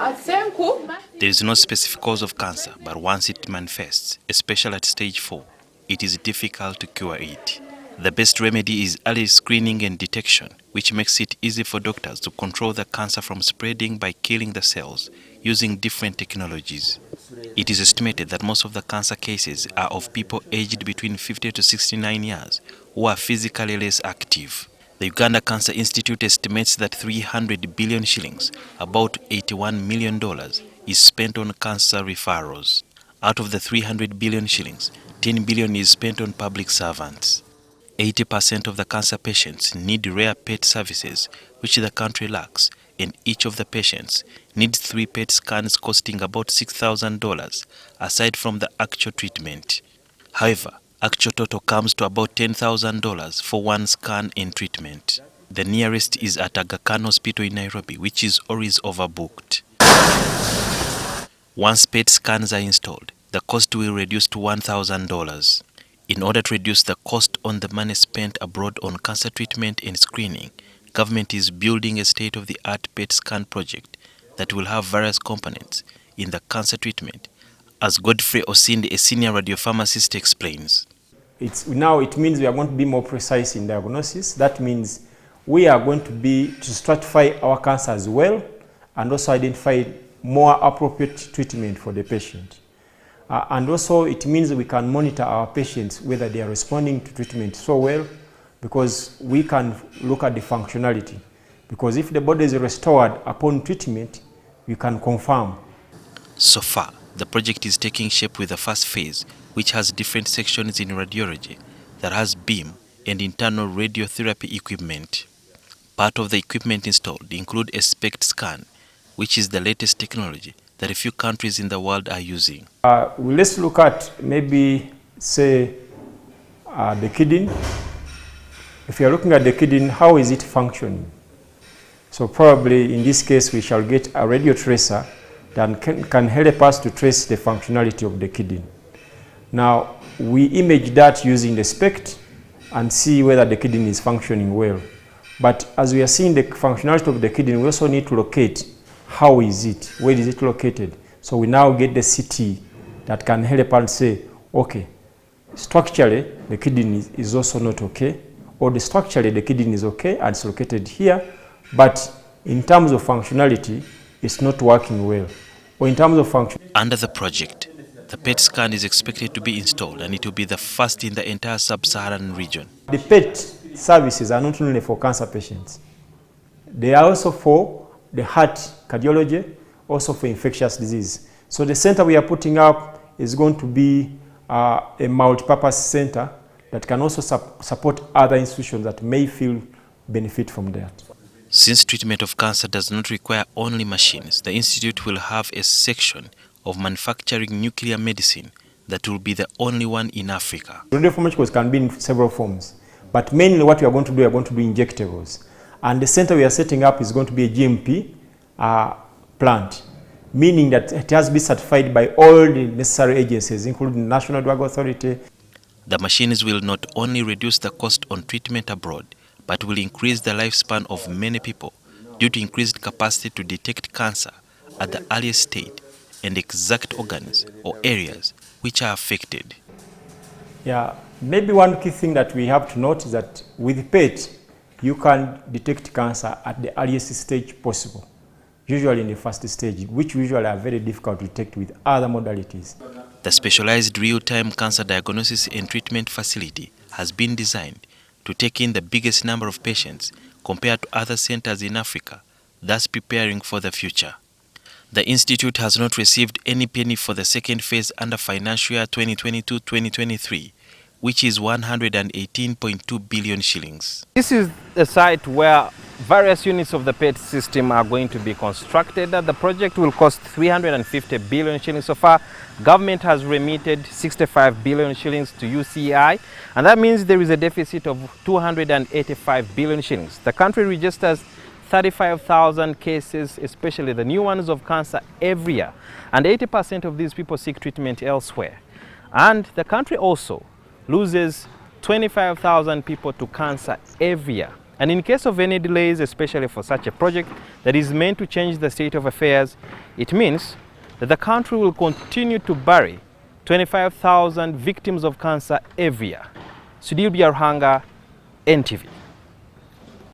There is no specific cause of cancer, but once it manifests, especially at stage 4, it is difficult to cure it. The best remedy is early screening and detection, which makes it easy for doctors to control the cancer from spreading by killing the cells using different technologies. It is estimated that most of the cancer cases are of people aged between 50 to 69 years who are physically less active. The Uganda Cancer Institute estimates that 300 billion shillings, about $81 million, is spent on cancer referrals. Out of the 300 billion shillings, 10 billion is spent on public servants. 80% of the cancer patients need rare PET services, which the country lacks, and each of the patients needs 3 PET scans costing about $6,000, aside from the actual treatment. However, actual total comes to about $10,000 for one scan and treatment. The nearest is at Aga Khan Hospital in Nairobi, which is always overbooked. Once PET scans are installed, the cost will reduce to $1,000. In order to reduce the cost on the money spent abroad on cancer treatment and screening, government is building a state-of-the-art PET scan project that will have various components in the cancer treatment, as Godfrey Osinde, a senior radiopharmacist, explains. Now it means we are going to be more precise in diagnosis. That means we are going to stratify our cancer as well and also identify more appropriate treatment for the patient. And also it means we can monitor our patients whether they are responding to treatment so well, because we can look at the functionality. Because if the body is restored upon treatment, we can confirm. So far, the project is taking shape with the first phase, which has different sections in radiology that has beam and internal radiotherapy equipment. Part of the equipment installed include a SPECT scan, which is the latest technology that a few countries in the world are using. Let's look at maybe, say, the kidney. If you are looking at the kidney, how is it functioning? So probably in this case, we shall get a radio tracer that can help us to trace the functionality of the kidney. Now, we image that using the SPECT and see whether the kidney is functioning well. But as we are seeing the functionality of the kidney, we also need to locate how is it, where is it located. So we now get the CT that can help us say, okay, structurally the kidney is also not okay, or the structurally the kidney is okay and it's located here, but in terms of functionality, it's not working well. Or in terms of function. Under the project, the PET scan is expected to be installed, and it will be the first in the entire sub-Saharan region. The PET services are not only for cancer patients. They are also for the heart cardiology, also for infectious disease. So the center we are putting up is going to be a multi-purpose center that can also support other institutions that may feel benefit from that. Since treatment of cancer does not require only machines, the Institute will have a section of manufacturing nuclear medicine that will be the only one in Africa. Radiopharmaceuticals can be in several forms, but mainly what we are going to do, we are going to do injectables. And the center we are setting up is going to be a GMP plant, meaning that it has to be certified by all the necessary agencies, including the National Drug Authority. The machines will not only reduce the cost on treatment abroad, but will increase the lifespan of many people due to increased capacity to detect cancer at the earliest stage and exact organs or areas which are affected. Yeah, maybe one key thing that we have to note is that with PET, you can detect cancer at the earliest stage possible, usually in the first stage, which usually are very difficult to detect with other modalities. The specialized real-time cancer diagnosis and treatment facility has been designed to take in the biggest number of patients compared to other centers in Africa, thus preparing for the future. The Institute has not received any penny for the second phase under financial year 2022-2023, which is 118.2 billion shillings. This is the site where various units of the PET system are going to be constructed. The project will cost 350 billion shillings. So far, government has remitted 65 billion shillings to UCI, and that means there is a deficit of 285 billion shillings. The country registers 35,000 cases, especially the new ones of cancer, every year, and 80% of these people seek treatment elsewhere. And the country also loses 25,000 people to cancer every year. And in case of any delays, especially for such a project that is meant to change the state of affairs, it means that the country will continue to bury 25,000 victims of cancer every year. Sudhir Biarhanga, NTV.